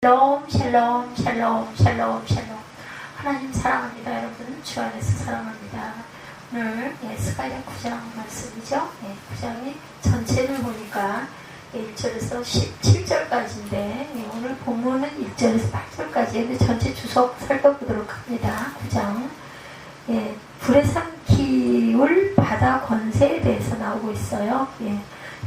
샬롬 샬롬 샬롬 샬롬 샬롬. 하나님 사랑합니다. 여러분 주 안에서 사랑합니다. 오늘 스가랴 9장 말씀이죠. 9장의 전체를 보니까 1절에서 17절까지인데 오늘 본문은 1절에서 8절까지. 근데 전체 주석 살펴보도록 합니다. 9장 불에 삼키울 바다 권세에 대해서 나오고 있어요.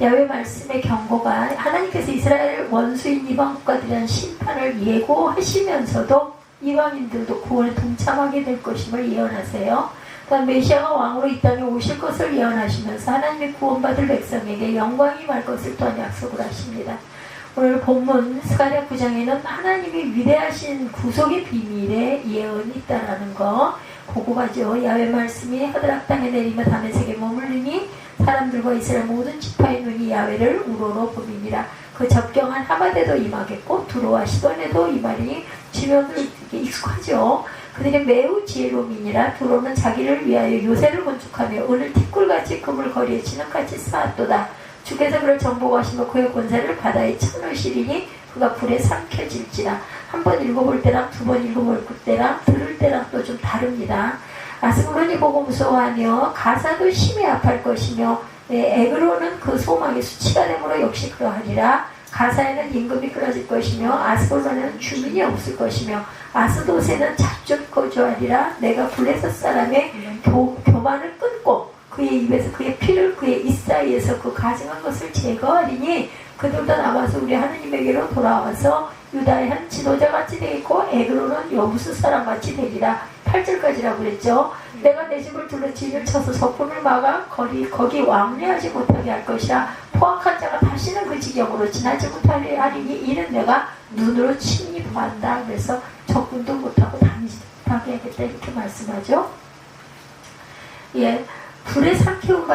야훼 말씀의 경고가 하나님께서 이스라엘 원수인 이방 국가들이란 심판을 예고하시면서도 이방인들도 구원에 동참하게 될 것임을 예언하세요. 또한 메시아가 왕으로 이 땅에 오실 것을 예언하시면서 하나님의 구원받을 백성에게 영광이 말 것을 또한 약속을 하십니다. 오늘 본문 스가랴 9장에는 하나님의 위대하신 구속의 비밀에 예언이 있다라는 거 보고 가죠. 야훼 말씀이 하드락 땅에 내리며 다메섹에 머물리니 사람들과 이스라엘 모든 지파의 눈이 야훼를 우러러 보미니라. 그 접경한 하마데도 임하겠고 두로와 시돈에도 임하리니 지명들 익숙하죠. 그들이 매우 지혜로움이니라. 두로는 자기를 위하여 요새를 건축하며 오늘 티끌같이 그물 거리에 진흙같이 쌓았도다. 주께서 그를 정복하시며 그의 권세를 바다에 쳐넣으시리니 그가 불에 삼켜질지라. 한 번 읽어볼 때랑 두 번 읽어볼 때랑 들을 때랑 또 좀 다릅니다. 아스글론이 보고 무서워하며 가사도 심히 아파할 것이며 에그로는 그 소망이 수치가 되므로 역시 그러하리라. 가사에는 임금이 끊어질 것이며 아스글론에는 주민이 없을 것이며 아스돗에는 잡종 거주하리라. 내가 블레셋 사람의 교만을 끊고 그의 입에서 그의 피를 그의 입 사이에서 그 가증한 것을 제거하리니 그들도 남아서 우리 하느님에게로 돌아와서 유다의 한 지도자같이 되겠고 에그로는 여부스 사람같이 되리라. 8절까지라고 그랬죠. 내가 내 집을 둘러 진을 쳐서 석분을 막아 거기 왕래하지 못하게 할 것이라. 포악한 자가 다시는 그 지경으로 지나지 못하게 하리니 이는 내가 눈으로 친히 보았다. 그래서 적군도 못하고 다니지 못하게 하겠다 이렇게 말씀하죠. 불에 삼키울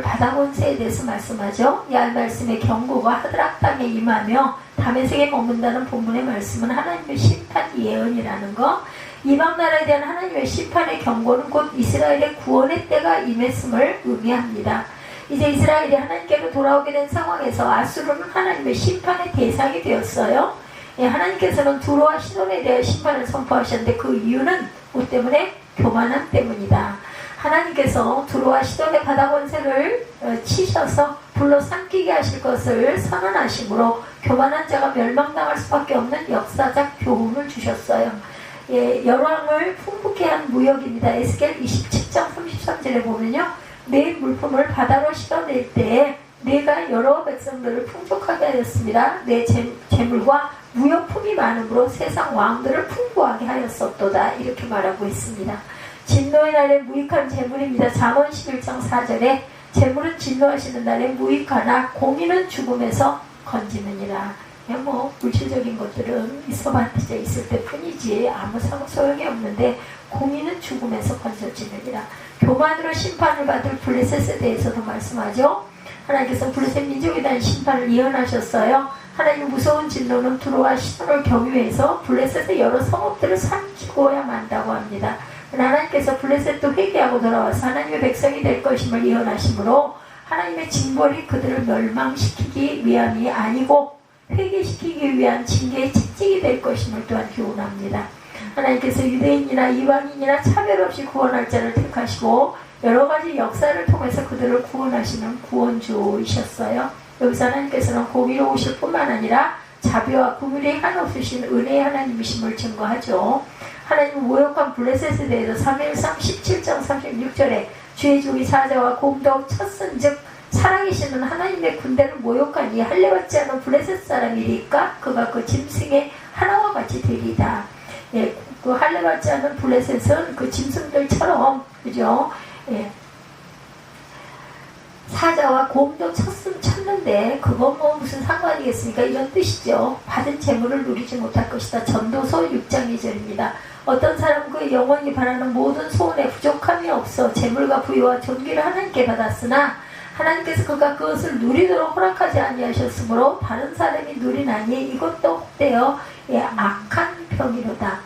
바다 권세에 대해서 말씀하죠. 야훼 말씀의 경고가 하드락 땅에 임하며 다메섹에 머문다는 본문의 말씀은 하나님의 심판 예언이라는 거. 이방 나라에 대한 하나님의 심판의 경고는 곧 이스라엘의 구원의 때가 임했음을 의미합니다. 이제 이스라엘이 하나님께로 돌아오게 된 상황에서 아수르는 하나님의 심판의 대상이 되었어요. 하나님께서는 두로와 시돈에 대해 심판을 선포하셨는데 그 이유는 뭐 때문에? 교만함 때문이다. 하나님께서 두로와 시돈의 바다 권세를 치셔서 불로 삼키게 하실 것을 선언하심으로 교만한 자가 멸망당할 수밖에 없는 역사적 교훈을 주셨어요. 열왕을 풍부케 한 무역입니다. 에스겔 27장 33절에 보면요. 내 물품을 바다로 실어낼 때에 내가 여러 백성들을 풍족하게 하였습니다. 내 재물과 무역품이 많음으로 세상 왕들을 풍부하게 하였었도다. 이렇게 말하고 있습니다. 진노의 날에 무익한 재물입니다. 잠언 11장 4절에 재물은 진노하시는 날에 무익하나 공의는 죽음에서 건지느니라. 물질적인 것들은 있어봤자 있을 때 뿐이지 아무 소용이 없는데 공의는 죽음에서 건져지느니라. 교만으로 심판을 받을 블레셋에 대해서도 말씀하죠. 하나님께서 블레셋 민족에 대한 심판을 예언하셨어요. 하나님의 무서운 진노는 두로와 시돈을 경유해서 블레셋의 여러 성읍들을 삼키고야 만다고 합니다. 하나님께서 블레셋도 회개하고 돌아와서 하나님의 백성이 될 것임을 예언하시므로 하나님의 징벌이 그들을 멸망시키기 위함이 아니고 회개시키기 위한 징계의 채찍이 될 것임을 또한 교훈합니다. 하나님께서 유대인이나 이방인이나 차별 없이 구원할 자를 택하시고 여러 가지 역사를 통해서 그들을 구원하시는 구원주이셨어요. 여기서 하나님께서는 공의로 오실 뿐만 아니라 자비와 긍휼이 한없으신 은혜의 하나님이심을 증거하죠. 하나님은 모욕한 블레셋에 대해서 사무엘상 17장 36절에 주의 종이 사자와 곰독 쳤은 즉 살아계시는 하나님의 군대를 모욕하니 할례받지 않은 블레셋 사람이니까 그가 그 짐승의 하나와 같이 되리다. 그 할례받지 않은 블레셋은 그 짐승들처럼 그죠? 사자와 곰도 쳤는데 그건 무슨 상관이겠습니까? 이런 뜻이죠. 받은 재물을 누리지 못할 것이다. 전도서 6장 2절입니다. 어떤 사람은 그 영원히 바라는 모든 소원에 부족함이 없어 재물과 부유와 존귀를 하나님께 받았으나 하나님께서 그가 그것을 누리도록 허락하지 아니하셨으므로 다른 사람이 누리나니 이것도 혹되어 악한 병이로다.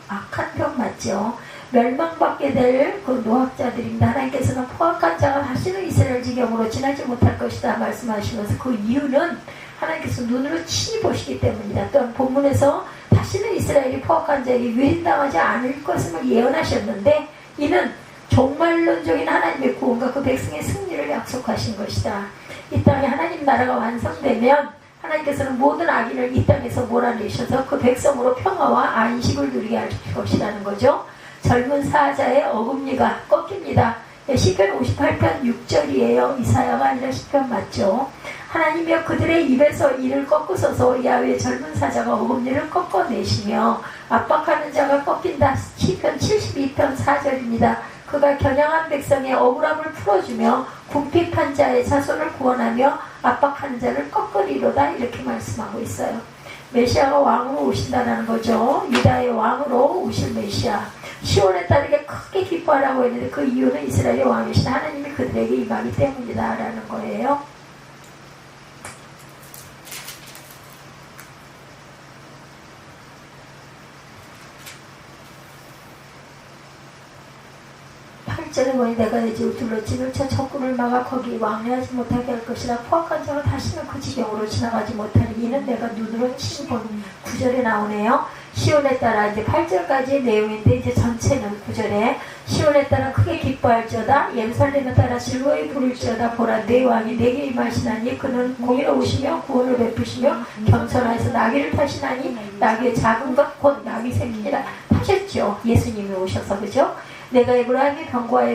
악한 병 맞죠? 멸망받게 될 그 노학자들입니다. 하나님께서는 포악한 자가 다시는 이스라엘 지경으로 지나지 못할 것이다 말씀하시면서 그 이유는 하나님께서 눈으로 친히 보시기 때문이다. 또한 본문에서 다시는 이스라엘이 포악한 자에게 유인당하지 않을 것을 예언하셨는데 이는 종말론적인 하나님의 구원과 그 백성의 승리를 약속하신 것이다. 이 땅에 하나님 나라가 완성되면 하나님께서는 모든 악인을 이 땅에서 몰아내셔서 그 백성으로 평화와 안식을 누리게 할 것이라는 거죠. 젊은 사자의 어금니가 꺾입니다. 시편 58편 6절이에요. 이사야가 아니라 시편 맞죠. 하나님이여 그들의 입에서 이를 꺾으소서. 야외 젊은 사자가 어금니를 꺾어내시며 압박하는 자가 꺾인다. 시편 72편 4절입니다. 그가 겨냥한 백성의 억울함을 풀어주며 궁핍한 자의 자손을 구원하며 압박하는 자를 꺾으리로다. 이렇게 말씀하고 있어요. 메시아가 왕으로 오신다는 거죠. 유다의 왕으로 오실 메시아. 시온의 딸에게 크게 기뻐하라고 했는데 그 이유는 이스라엘의 왕이신 하나님이 그들에게 임하기 때문이다 라는 거예요. 팔절에 보니 내가 내 집을 둘러짐을 쳐 적군을 막아 거기 왕래하지 못하게 할 것이라. 포악한 자가 다시는 그 지경으로 지나가지 못하리. 이는 내가 눈으로 친히 본. 9절에 나오네요. 시온에 따라 이제 8절까지의 내용인데 이제 전체는 9절에 시온에 따라 크게 기뻐할지어다. 예루살렘에 따라 즐거이 부를지어다. 보라 내 왕이 내게 임하시나니 그는 공의로우시며 구원을 베푸시며 겸손하여서 나귀를 타시나니 나귀의 작은 것 곧 나귀 새끼니라. 타셨죠. 예수님이 오셔서. 그죠? 내가 에브라임의 병과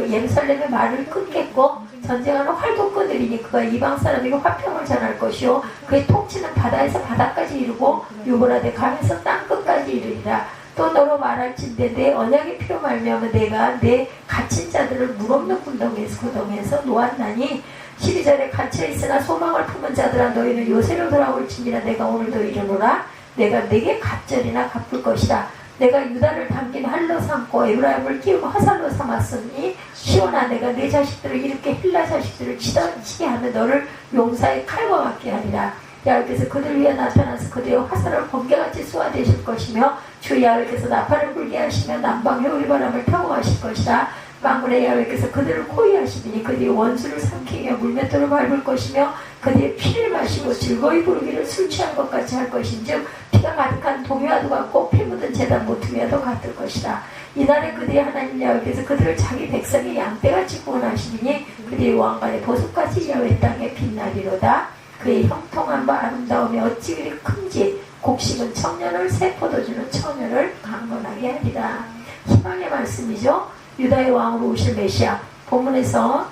예루살렘의 말을 끊겠고 전쟁하는 활도 끊으리니 그가 이방 사람에게 화평을 전할 것이요 그의 통치는 바다에서 바다까지 이르고 유브라데 강에서 땅끝까지 이르리라. 또 너로 말할진대 내 언약의 피로 말미암아 내가 내 갇힌 자들을 물없는 구덩이에서 놓았나니. 12절에 갇혀있으나 소망을 품은 자들아 너희는 요새로 돌아올지니라. 내가 오늘도 이르노라. 내가 내게 갑절이나 갚을 것이라. 내가 유다를 당긴 할로 삼고 에브라임을 끼우고 화살로 삼았으니 시온아 내가 내 자식들을 이렇게 힐라 자식들을 치게 하며 너를 용사의 칼과 같게 하리라. 야훼께서 그들 위에 나타나서 그들의 화살을 번개같이 쏘아대실 것이며 주 야훼께서 나팔을 불게 하시며 남방 해오리바람을 타고 가실 것이라. 만군의 야훼께서 그들을 코이하시더니 그들이 원수를 삼키며 물맷돌을 밟을 것이며 그들의 피를 마시고 즐거이 부르기를 술 취한 것 같이 할 것인즉 피가 가득한 동요와도 같고 피 묻은 제단 모퉁이와도 같을 것이라. 이날에 그들의 하나님 야훼께서 그들을 자기 백성의 양떼같이 구원하시니 그들의 왕관의 보석같이 야훼 땅에 빛나리로다. 그의 형통함과 아름다움이 어찌 그리 큰지 곡식은 청년을 새 포도주는 처녀를 강건하게 하리라. 희망의 말씀이죠. 유다의 왕으로 오실 메시아. 본문에서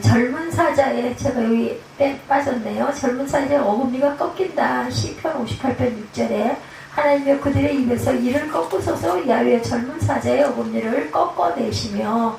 젊은 사자의 제가 여기 빠졌네요. 젊은 사자의 어금니가 꺾인다. 시편 58편 6절에 하나님이 그들의 입에서 이를 꺾으소서. 야훼의 젊은 사자의 어금니를 꺾어내시며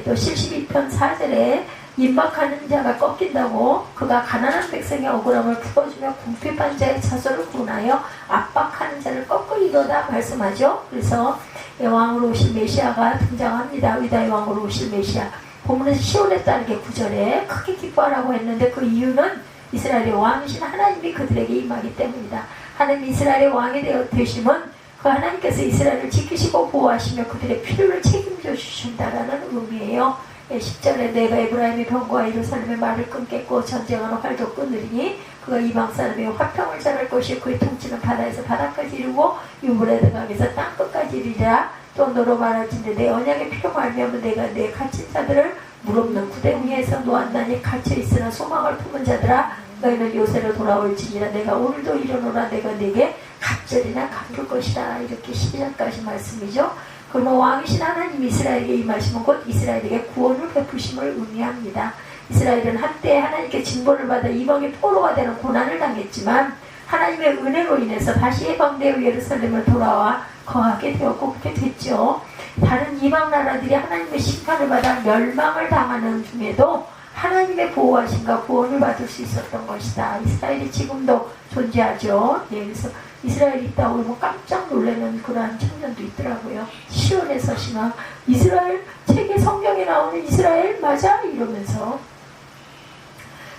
또 72편 4절에 임박하는 자가 꺾인다고 그가 가난한 백성의 억울함을 풀어주며 궁핍한 자의 자손을 구원하여 압박하는 자를 꺾으리로다 말씀하죠. 그래서 왕으로 오실 메시아가 등장합니다. 유다의 왕으로 오실 메시아. 본문에서 시온에 따르게 9절에 크게 기뻐하라고 했는데 그 이유는 이스라엘의 왕이신 하나님이 그들에게 임하기 때문이다. 하나님 이스라엘의 왕이 되심은 그 하나님께서 이스라엘을 지키시고 보호하시며 그들의 필요를 책임져 주신다라는 의미예요. 10절에 내가 에브라임의 병과 예루살렘의 말을 끊겠고 전쟁하는 활도 끊으리니 그가 이방 사람의 화평을 전할 것이요 그의 통치는 바다에서 바다까지 이르고 유브라데 강에서 땅끝까지 이르리라. 또 너로 말할진대 내 언약의 피로 말미암아 내가 내 갇힌 자들을 물없는 구덩이에서 놓았나니 갇혀있으나 소망을 품은 자들아 너희는 요새로 돌아올지니라. 내가 오늘도 일어노라. 내가 내게 갑절이나 갚을 것이라. 이렇게 12절까지 말씀이죠. 그러면 왕이신 하나님 이스라엘에게 임하시면 곧 이스라엘에게 구원을 베푸심을 의미합니다. 이스라엘은 한때 하나님께 징벌을 받아 이방의 포로가 되는 고난을 당했지만 하나님의 은혜로 인해서 다시 해방되어 예루살렘을 돌아와 거하게 되었고 그렇게 됐죠. 다른 이방 나라들이 하나님의 심판을 받아 멸망을 당하는 중에도 하나님의 보호하심과 구원을 받을 수 있었던 것이다. 이스라엘이 지금도 존재하죠. 그래서 이스라엘이 있다고 하면 깜짝 놀라는 그러한 청년도 있더라고요. 시온에서 신앙, 이스라엘 책에 성경에 나오는 이스라엘 맞아? 이러면서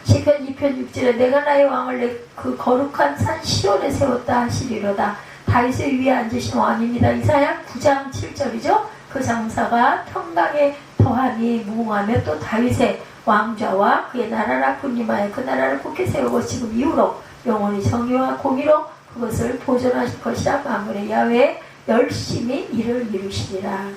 시편 2편 6절에 내가 나의 왕을 그 거룩한 산 시온에 세웠다 하시리로다. 다윗의 위에 앉으신 왕입니다. 이사야 9장 7절이죠. 그 장사가 평강에 더함이 무궁하며 또 다윗의 왕좌와 그의 나라라 군림하여 그 나라를 굳게 세우고 지금 이후로 영원히 정의와 공의로 그것을 보존하실 것이라. 만군의 야훼 열심히 이를 이루시리라.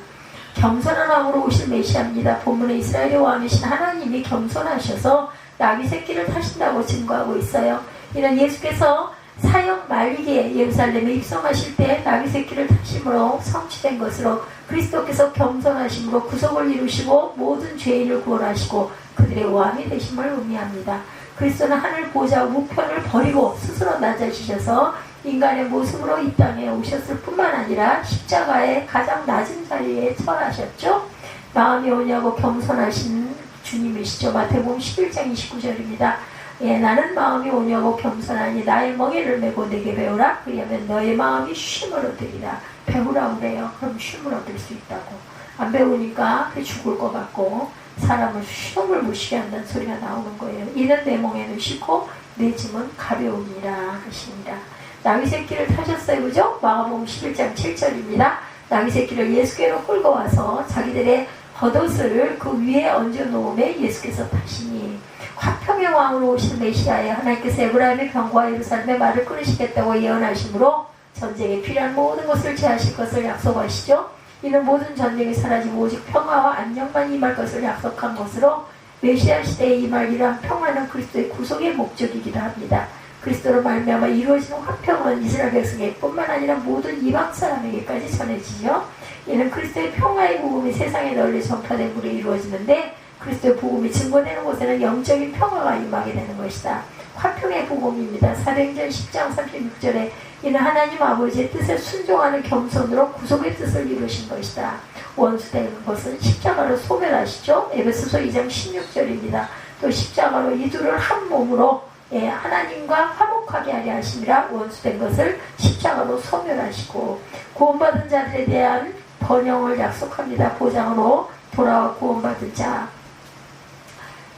겸손한 왕으로 오실 메시아입니다. 본문에 이스라엘의 왕이신 하나님이 겸손하셔서 나귀 새끼를 타신다고 증거하고 있어요. 이는 예수께서 사형 말기에 예루살렘에 입성하실 때 나귀 새끼를 타심으로 성취된 것으로 그리스도께서 겸손하심으로 구속을 이루시고 모든 죄인을 구원하시고 그들의 왕이 되심을 의미합니다. 그리스도는 하늘 보좌 우편을 버리고 스스로 낮아지셔서 인간의 모습으로 이 땅에 오셨을 뿐만 아니라 십자가의 가장 낮은 자리에 처하셨죠. 마음이 오냐고 겸손하신 주님이시죠. 마태복음 11장 29절입니다. 예, 나는 마음이 오냐고 겸손하니 나의 멍에를 메고 내게 배우라. 그리하면 너의 마음이 쉼을 얻으리라. 배우라 그래요. 그럼 쉼을 얻을 수 있다고. 안 배우니까 죽을 것 같고 사람을 쉼을 무시게 한다는 소리가 나오는 거예요. 이는 내 멍에는 쉽고 내 짐은 가벼우니라 하십니다. 나귀 새끼를 타셨어요. 그죠? 마가복음 11장 7절입니다. 나귀 새끼를 예수께로 끌고 와서 자기들의 겉옷을 그 위에 얹어 놓음에 예수께서 타시니 화평의 왕으로 오신 메시아에 하나님께서 에브라임의 병과 예루살렘의 말을 끊으시겠다고 예언하심으로 전쟁에 필요한 모든 것을 제하실 것을 약속하시죠. 이는 모든 전쟁이 사라지고 오직 평화와 안녕만 임할 것을 약속한 것으로 메시아 시대에 임할 이러한 평화는 그리스도의 구속의 목적이기도 합니다. 그리스도로 말미암아 이루어지는 화평은 이스라엘 백성에게 뿐만 아니라 모든 이방 사람에게까지 전해지죠. 이는 그리스도의 평화의 복음이 세상에 널리 전파됨으로 이루어지는데 그리스도의 복음이 증거되는 곳에는 영적인 평화가 임하게 되는 것이다. 화평의 복음입니다. 사도행전 10장 36절에 이는 하나님 아버지의 뜻에 순종하는 겸손으로 구속의 뜻을 이루신 것이다. 원수되는 것은 십자가로 소멸하시죠. 에베소서 2장 16절입니다. 또 십자가로 이들을 한 몸으로 하나님과 화목하게 하려 하심이라. 원수된 것을 십자가로 소멸하시고 구원받은 자들에 대한 번영을 약속합니다. 보장으로 돌아와 구원받은 자.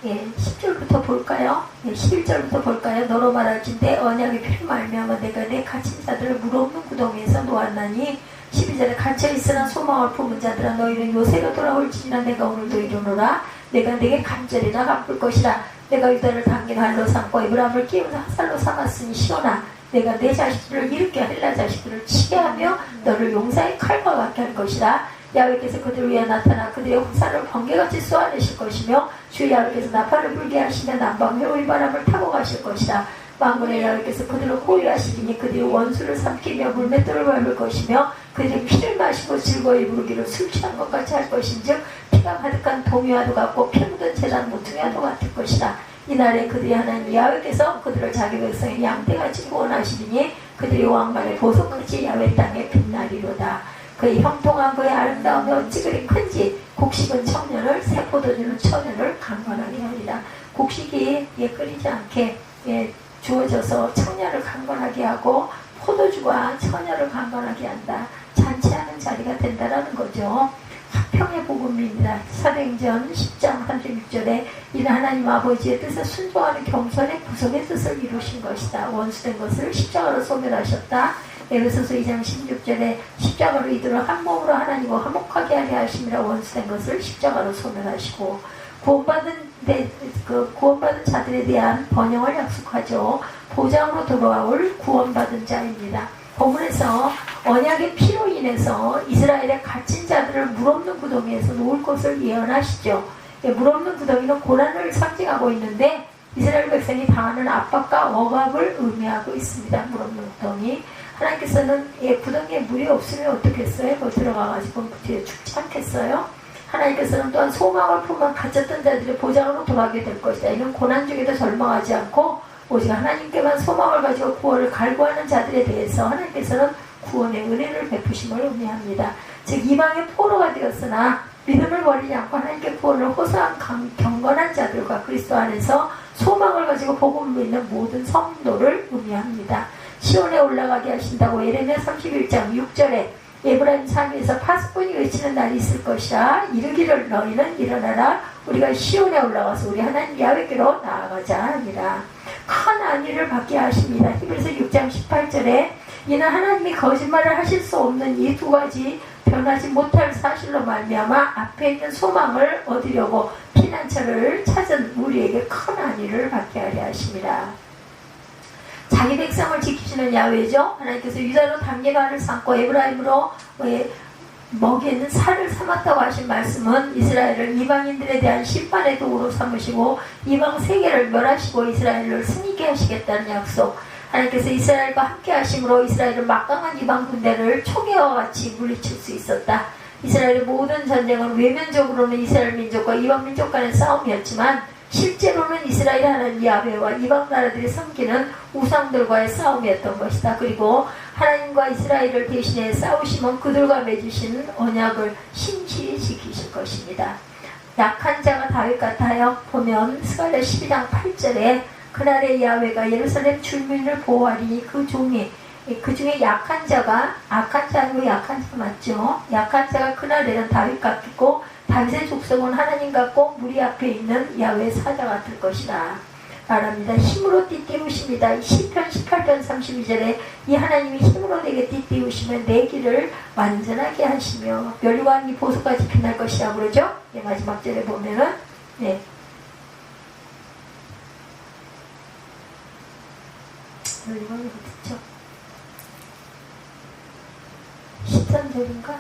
10절부터 볼까요? 11절부터 볼까요? 너로 말할진대 언약의 피로 말미암아 내가 내 갇힌 자들을 물없는 구덩이에서 놓았나니 12절에 갇혀있으나 소망을 품은 자들아 너희는 요새로 돌아올지니라. 내가 오늘도 이르노라. 내가 내게 간절이나 갚을 것이라. 내가 유다를 당긴 활로 삼고 에브라임을 끼우는 화살로 삼았으니 시온아 내가 내 자식들을 일으켜 헬라 자식들을 치게 하며 너를 용사의 칼과 같게 할 것이라. 야훼께서 그들 위에 나타나 그들의 화살을 번개같이 쏘아내실 것이며 주 야훼께서 나팔을 불게 하시며 남방 회오리 바람을 타고 가실 것이라. 만군의 야훼께서 그들을 호위하시리니 그들이 원수를 삼키며 물맷돌을 밟을 것이며 그들이 피를 마시고 즐거이 부르기를 술 취한 것 같이 할 것인즉 피가 가득한 동요와도 같고 피 묻은 재단 모퉁이와도 같을 것이라. 이날에 그들이 하나님 야훼께서 그들을 자기 백성의 양떼같이 구원하시리니 그들이 왕만의 보석같이 야훼 땅에 빛나리로다. 그의 형통한 그의 아름다움이 어찌 그리 큰지 곡식은 청년을 새 포도주는 처녀를 강건하게 하리라. 곡식이 끓이지 않게 주어져서 청년을 강건하게 하고 포도주가 처녀를 강건하게 한다. 잔치하는 자리가 된다라는 거죠. 화평의 복음입니다. 사도행전 10장 36절에 이는 하나님 아버지의 뜻에 순종하는 겸손의 구속의 뜻을 이루신 것이다. 원수된 것을 십자가로 소멸하셨다. 에베소서 2장 16절에 십자가로 이들을 한 몸으로 하나님과 화목하게 하려 하심이라. 원수된 것을 십자가로 소멸하시고 구원받은 자들에 대한 번영을 약속하죠. 보장으로 돌아올 구원받은 자입니다. 본문에서 언약의 피로 인해서 이스라엘의 갇힌 자들을 물없는 구덩이에서 놓을 것을 예언하시죠. 물없는 구덩이는 고난을 상징하고 있는데 이스라엘 백성이 당하는 압박과 억압을 의미하고 있습니다. 물없는 구덩이. 하나님께서는 구덩이에 물이 없으면 어떻겠어요? 거기 들어가가지고 뒤에 죽지 않겠어요? 하나님께서는 또한 소망을 품은 갇혔던 자들의 보장으로 돌아가게 될 것이다. 이는 고난 중에도 절망하지 않고 오직 하나님께만 소망을 가지고 구원을 갈구하는 자들에 대해서 하나님께서는 구원의 은혜를 베푸심을 의미합니다. 즉 이방의 포로가 되었으나 믿음을 버리지 않고 하나님께 구원을 호소한 경건한 자들과 그리스도 안에서 소망을 가지고 복음을 믿는 모든 성도를 의미합니다. 시온에 올라가게 하신다고 예레미야 31장 6절에 에브라임 산 위에서 파수꾼이 외치는 날이 있을 것이라. 이르기를 너희는 일어나라. 우리가 시온에 올라가서 우리 하나님 야훼께로 나아가자 하니라. 큰 안위를 받게 하십니다. 히브리서 6장 18절에 이는 하나님이 거짓말을 하실 수 없는 이 두 가지 변하지 못할 사실로 말미암아 앞에 있는 소망을 얻으려고 피난처를 찾은 우리에게 큰 안위를 받게 하려 하십니다. 자기 백성을 지키시는 야훼죠. 하나님께서 유다로 단계발을 삼고 에브라임으로 먹이는 살을 삼았다고 하신 말씀은 이스라엘을 이방인들에 대한 심판의 도구로 삼으시고 이방 세계를 멸하시고 이스라엘을 승리케 하시겠다는 약속. 하나님께서 이스라엘과 함께 하심으로 이스라엘은 막강한 이방 군대를 초계와 같이 물리칠 수 있었다. 이스라엘의 모든 전쟁은 외면적으로는 이스라엘 민족과 이방 민족 간의 싸움이었지만 실제로는 이스라엘 하나님 야훼와 이방 나라들이 섬기는 우상들과의 싸움이었던 것이다. 그리고 하나님과 이스라엘을 대신해 싸우시면 그들과 맺으신 언약을 신실히 지키실 것입니다. 약한 자가 다윗 같아요. 보면 스가랴 12장 8절에 그날의 야훼가 예루살렘 주민을 보호하리니 그 중에 약한 자가 악한 자고 약한 자 맞죠? 약한 자가 그날에는 다윗 같고 다윗의 족속은 하나님 같고 무리 앞에 있는 야훼 사자 같을 것이다. 말합니다. 힘으로 띠띠우십니다. 시편 18편 32절에 이 하나님이 힘으로 내게 띠띠우시면 내 길을 완전하게 하시며 멸류관이 보석같이 빛날 것이라 그러죠. 마지막 절에 보면은 멸류관이 어딨죠? 13절인가?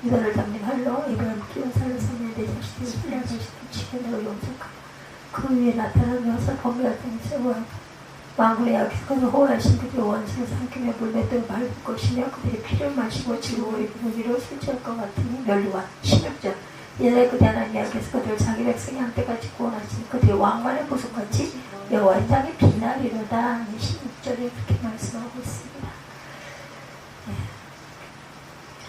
이거를 담는 할로 이브라임 키운 살로 섬에 내 자식들이 신뢰할 자식들 지켜내고 용서하고 그 위에 나타난 것을 범위할 때는 세워야 왕국의 약속을 호하신 그들의 원수를 삼키며 물맷대로 밟을 것이며 그들의 피를 마시고 지구의 분위기로 술취할 것 같으니 멸류관 16절 이제 그대 하나님께서 그들을 자기 백성이 한때까지 구원하시니 그들의 왕관의 보석같이 여호와의 땅에 빛나리로다. 16절에 그렇게 말씀하고 있습니다.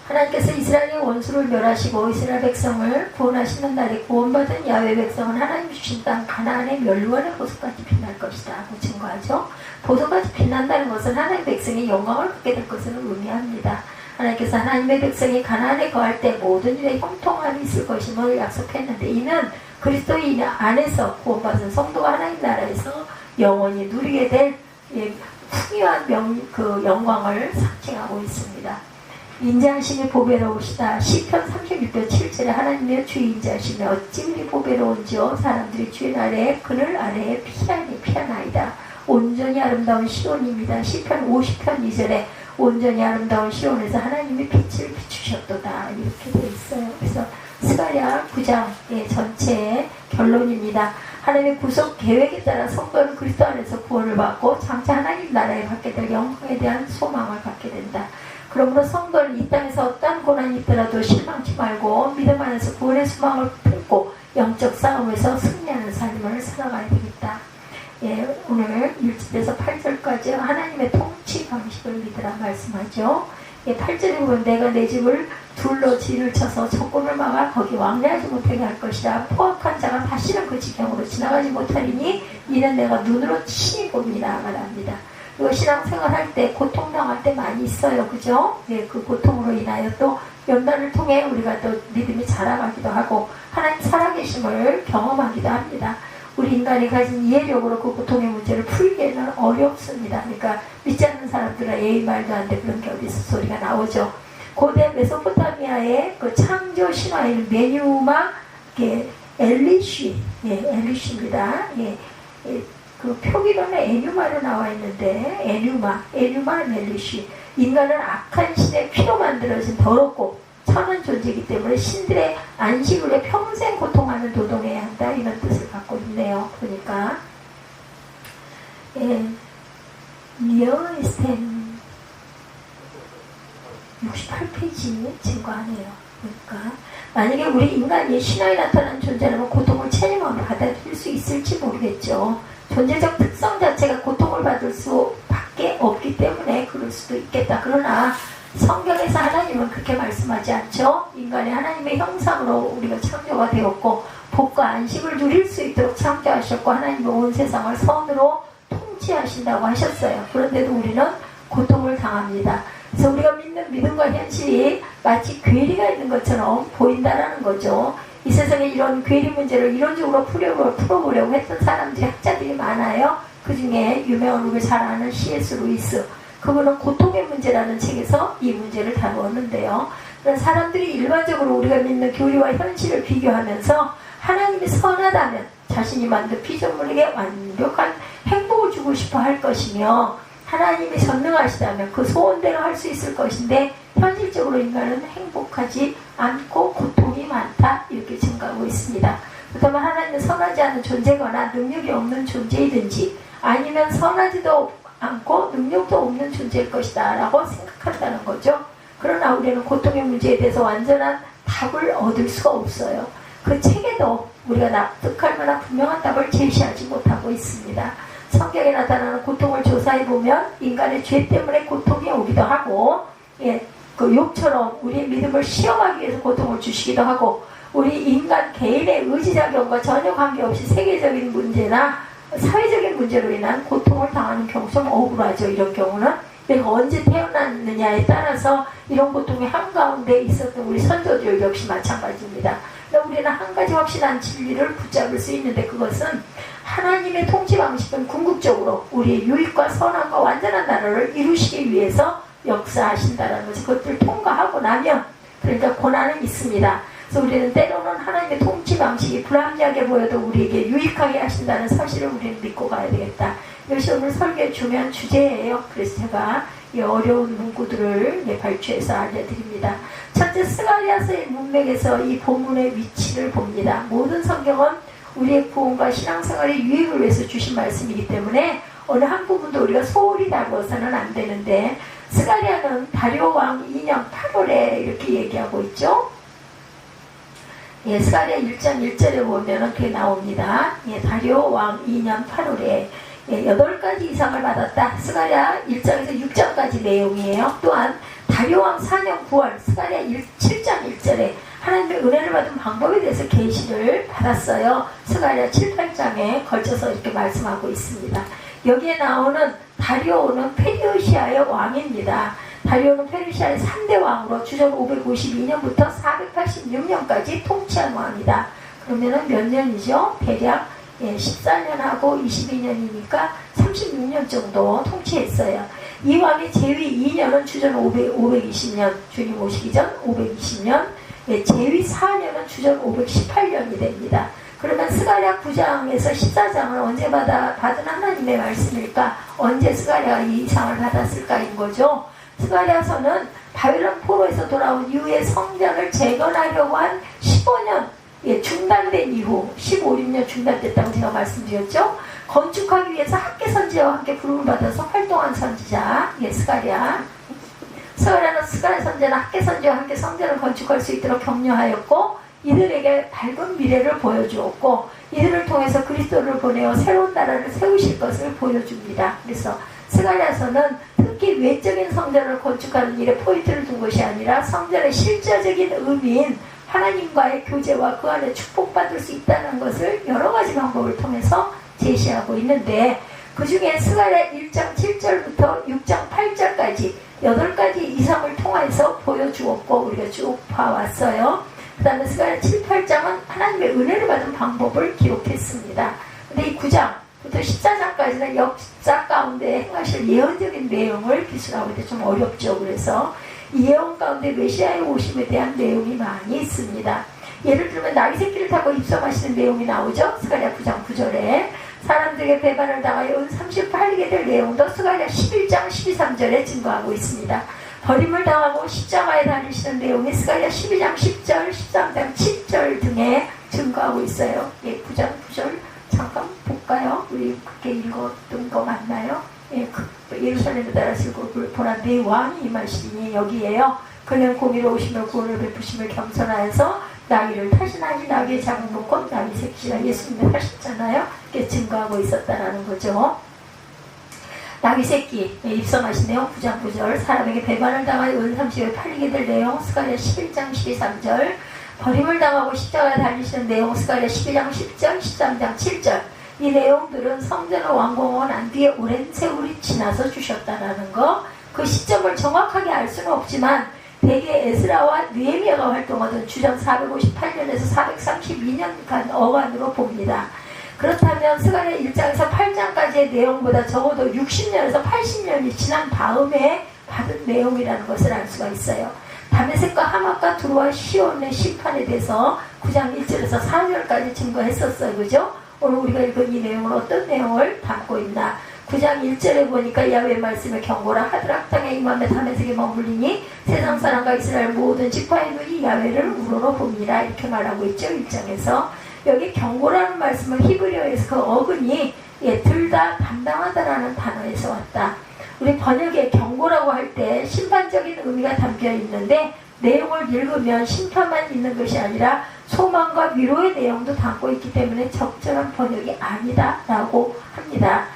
하나님께서 이스라엘의 원수를 멸하시고 이스라엘 백성을 구원하시는 날에 구원받은 야훼 백성은 하나님 주신 땅 가나안의 멸류관의 보석같이 빛날 것이다 하고 증거하죠. 보석같이 빛난다는 것은 하나님의 백성이 영광을 받게 될 것을 의미합니다. 하나님께서 하나님의 백성이 가나안에 거할 때 모든 일에 형통함이 있을 것임을 약속했는데 이는 그리스도인 안에서 구원받은 성도가 하나님 나라에서 영원히 누리게 될 풍요한 영광을 상징하고 있습니다. 인자하심이 보배로우시다. 시편 36편 7절에 하나님의 주의 인자하심이 어찌 우리 보배로운지요. 사람들이 주의 아래에 그늘 아래에 피하나이다. 온전히 아름다운 시온입니다. 시편 50편 2절에 온전히 아름다운 시온에서 하나님의 빛을 비추셨도다. 이렇게 되어 있어요. 그래서 스가랴 9장의 전체의 결론입니다. 하나님의 구속 계획에 따라 성도는 그리스도 안에서 구원을 받고 장차 하나님 나라에 받게 될 영광에 대한 소망을 갖게 된다. 그러므로 성도는 이 땅에서 어떠한 고난이 있더라도 실망치 말고 믿음 안에서 구원의 소망을 품고 영적 싸움에서 승리하는 삶을 살아가야 되겠다. 오늘 1절에서 8절까지 하나님의 통치 방식을 믿으라 말씀하죠. 8절에 보면 내가 내 집을 둘로 지를 쳐서 적군을 막아 거기 왕래하지 못하게 할 것이다. 포악한 자가 다시는 그 지경으로 지나가지 못하리니 이는 내가 눈으로 친히 봅니다 말합니다. 그리고 신앙생활 할 때 고통당할 때 많이 있어요. 그죠? 그 고통으로 인하여 또 연단을 통해 우리가 또 믿음이 자라가기도 하고 하나님 살아계심을 경험하기도 합니다. 우리 인간이 가진 이해력으로 그 고통의 문제를 풀기에는 어렵습니다. 그러니까 믿지 않는 사람들은 에이 말도 안 돼 그런 게 어디서 소리가 나오죠. 고대 메소포타미아의 그 창조 신화에는 메뉴마 엘리쉬입니다. 그 표기로는 에뉴마로 나와 있는데 에뉴마 멜리쉬 인간은 악한 신의 피로 만들어진 더럽고 천한 존재이기 때문에 신들의 안식을 위해 평생 고통하는 노동해야 한다 이런 뜻을 갖고 있네요. 보니까 리어스텐 68페이지 증거하네요. 그러니까 만약에 우리 인간이 신화에 나타난 존재라면 고통을 체념하며 받아들일 수 있을지 모르겠죠. 존재적 특성 자체가 고통을 받을 수밖에 없기 때문에 그럴 수도 있겠다. 그러나 성경에서 하나님은 그렇게 말씀하지 않죠. 인간이 하나님의 형상으로 우리가 창조가 되었고 복과 안식을 누릴 수 있도록 창조하셨고 하나님은 온 세상을 선으로 통치하신다고 하셨어요. 그런데도 우리는 고통을 당합니다. 그래서 우리가 믿는 믿음과 현실이 마치 괴리가 있는 것처럼 보인다라는 거죠. 이 세상에 이런 괴리 문제를 이론적으로 풀어보려고 했던 사람들이 학자들이 많아요. 그 중에 유명한 우리가 잘 아는 C.S. 루이스 그분은 고통의 문제라는 책에서 이 문제를 다루었는데요. 사람들이 일반적으로 우리가 믿는 교리와 현실을 비교하면서 하나님이 선하다면 자신이 만든 피조물에게 완벽한 행복을 주고 싶어 할 것이며, 하나님이 전능하시다면 그 소원대로 할 수 있을 것인데 현실적으로 인간은 행복하지 않고 고통이 많다, 이렇게 증가하고 있습니다. 그렇다면 하나님은 선하지 않은 존재거나 능력이 없는 존재이든지 아니면 선하지도 않고 능력도 없는 존재일 것이다 라고 생각한다는 거죠. 그러나 우리는 고통의 문제에 대해서 완전한 답을 얻을 수가 없어요. 그 책에도 우리가 납득할 만한 분명한 답을 제시하지 못하고 있습니다. 성경에 나타나는 고통을 조사해보면 인간의 죄 때문에 고통이 오기도 하고, 그 욥처럼 우리의 믿음을 시험하기 위해서 고통을 주시기도 하고, 우리 인간 개인의 의지작용과 전혀 관계없이 세계적인 문제나 사회적인 문제로 인한 고통을 당하는 경우 좀 억울하죠. 이런 경우는 내가 언제 태어났느냐에 따라서 이런 고통이 한가운데 있었던 우리 선조들 역시 마찬가지입니다. 우리는 한 가지 확실한 진리를 붙잡을 수 있는데, 그것은 하나님의 통치 방식은 궁극적으로 우리의 유익과 선함과 완전한 나라를 이루시기 위해서 역사하신다는 것을, 그것들을 통과하고 나면, 그러니까 고난은 있습니다. 그래서 우리는 때로는 하나님의 통치 방식이 불합리하게 보여도 우리에게 유익하게 하신다는 사실을 우리는 믿고 가야 되겠다. 이것이 오늘 설교의 중요한 주제예요. 그래서 제가 이 어려운 문구들을 발췌해서 알려드립니다. 첫째, 스가랴서의 문맥에서 이 본문의 위치를 봅니다. 모든 성경은 우리의 구원과 신앙생활의 유익을 위해서 주신 말씀이기 때문에 어느 한 부분도 우리가 소홀히 다루어서는 안 되는데, 스가랴는 다리오 왕 2년 8월에 이렇게 얘기하고 있죠. 스가랴 1장 1절에 보면 그게 나옵니다. 다리오 왕 2년 8월에 8가지 이상을 받았다. 스가랴 1장에서 6장까지 내용이에요. 또한 다리오 왕 4년 9월 스가랴 7장 1절에 하나님의 은혜를 받은 방법에 대해서 계시를 받았어요. 스가랴 7, 8장에 걸쳐서 이렇게 말씀하고 있습니다. 여기에 나오는 다리오는 페르시아의 왕입니다. 다리오는 페르시아의 3대 왕으로 주전 552년부터 486년까지 통치한 왕이다. 그러면은 몇 년이죠? 대략 14년하고 22년이니까 36년 정도 통치했어요. 이 왕의 재위 2년은 주전 520년, 주님 오시기 전 520년, 재위 4년은 주전 518년이 됩니다. 그러면 스가랴 9장에서 14장을 언제 받은 하나님의 말씀일까? 언제 스가랴가 이 상을 받았을까인 거죠. 스가랴서는 바벨론 포로에서 돌아온 이후에 성전을 재건하려고 한 15년 중단된 이후 15, 16년 중단됐다고 제가 말씀드렸죠. 건축하기 위해서 학계 선지자와 함께 부름을 받아서 활동한 선지자 스가랴. 스가랴는 스가랴 선지자나 학계 선지자와 함께 성전을 건축할 수 있도록 격려하였고, 이들에게 밝은 미래를 보여주었고, 이들을 통해서 그리스도를 보내어 새로운 나라를 세우실 것을 보여줍니다. 그래서 스가랴서는 특히 외적인 성전을 건축하는 일에 포인트를 둔 것이 아니라 성전의 실제적인 의미인 하나님과의 교제와 그 안에 축복받을 수 있다는 것을 여러 가지 방법을 통해서 제시하고 있는데, 그 중에 스가랴 1장 7절부터 6장 8절까지 8가지 이상을 통해서 보여주었고 우리가 쭉 봐왔어요. 그 다음에 스가랴 7, 8장은 하나님의 은혜를 받은 방법을 기록했습니다. 근데 이 9장부터 14장까지는 역사 가운데 행하실 예언적인 내용을 기술하고 있는데 좀 어렵죠. 그래서 이 예언 가운데 메시아의 오심에 대한 내용이 많이 있습니다. 예를 들면 나귀 새끼를 타고 입성하시는 내용이 나오죠. 스가랴 9장 9절에 사람들에게 배반을 당하여 은 38개 될 내용도 스가랴 11장 12~13절에 증거하고 있습니다. 버림을 당하고 십자가에 달리시는 내용이 스가랴 12장 10절, 13장 7절 등에 증거하고 있어요. 9장 9절 잠깐 볼까요? 우리 그렇게 읽었던 거 맞나요? 예루살렘에 따라서 보라 내 왕이 임하시니 여기에요. 그는 공의로우시며 구원을 베푸시며 겸손하여서 나귀를 타시나니 나귀의 작은 것 나귀 새끼가 예수님을 하셨잖아요. 이게 증거하고 있었다라는 거죠. 나귀 새끼 입성하신 내용 9장 9절, 사람에게 배반을 당하여 은 30에 팔리게 될 내용 스가랴 11장 12~13절, 버림을 당하고 십자가에 달리시는 내용 스가랴 12장 10절, 13장 7절. 이 내용들은 성전을 완공하고 난 뒤에 오랜 세월이 지나서 주셨다라는 거. 그 시점을 정확하게 알 수는 없지만 대개 에스라와 느헤미야가 활동하던 주전 458년에서 432년간 어간으로 봅니다. 그렇다면 스가랴 1장에서 8장까지의 내용보다 적어도 60년에서 80년이 지난 다음에 받은 내용이라는 것을 알 수가 있어요. 다메섹과 하맛과 두루와 시온의 심판에 대해서 9장 1절에서 4절까지 증거했었어요. 그죠? 오늘 우리가 읽은 이 내용은 어떤 내용을 담고 있나? 9장 1절에 보니까 야훼의 말씀에 경고라. 하드락 땅에 임함에 다메섹에 머물리니 세상 사람과 이스라엘 모든 지파의 눈이 야훼를 우러러 봅니다. 이렇게 말하고 있죠. 1장에서. 여기 경고라는 말씀은 히브리어에서 그 어근이 둘 다 담당하다라는 단어에서 왔다. 우리 번역에 경고라고 할 때 심판적인 의미가 담겨 있는데 내용을 읽으면 심판만 있는 것이 아니라 소망과 위로의 내용도 담고 있기 때문에 적절한 번역이 아니다라고 합니다.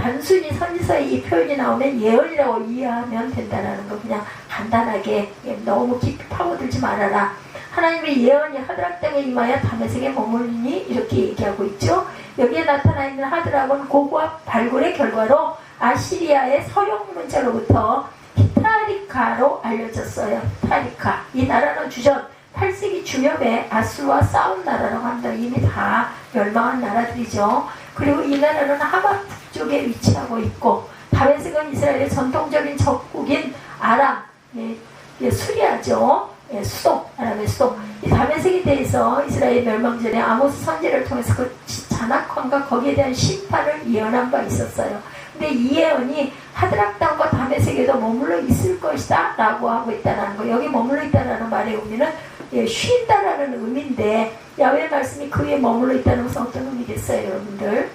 단순히 선지서에 이 표현이 나오면 예언이라고 이해하면 된다는 거, 그냥 간단하게 너무 깊이 파고들지 말아라. 하나님의 예언이 하드락 땅에 임하여 다메섹에 머물리니 이렇게 얘기하고 있죠. 여기에 나타나 있는 하드락은 고고와 발굴의 결과로 아시리아의 서역 문자로부터 히타리카로 알려졌어요. 히타리카. 이 나라는 주전 8세기 중엽에 아수르와 싸운 나라라고 합니다. 이미 다 멸망한 나라들이죠. 그리고 이 나라는 하맛 북쪽에 위치하고 있고, 다메섹은 이스라엘의 전통적인 적국인 아람, 수리아죠. 수도, 아람의 수도. 이 다메섹에 대해서 이스라엘 멸망 전에 아모스 선지를 통해서 그 잔악함과 거기에 대한 심판을 예언한 바 있었어요. 근데 이 예언이 하드락 땅과 다메섹에도 머물러 있을 것이다 라고 하고 있다는 거. 여기 머물러 있다라는 말의 의미는 쉰다라는 의미인데, 야훼의 말씀이 그 위에 머물러 있다는 것은 어떤 의미겠어요, 여러분들?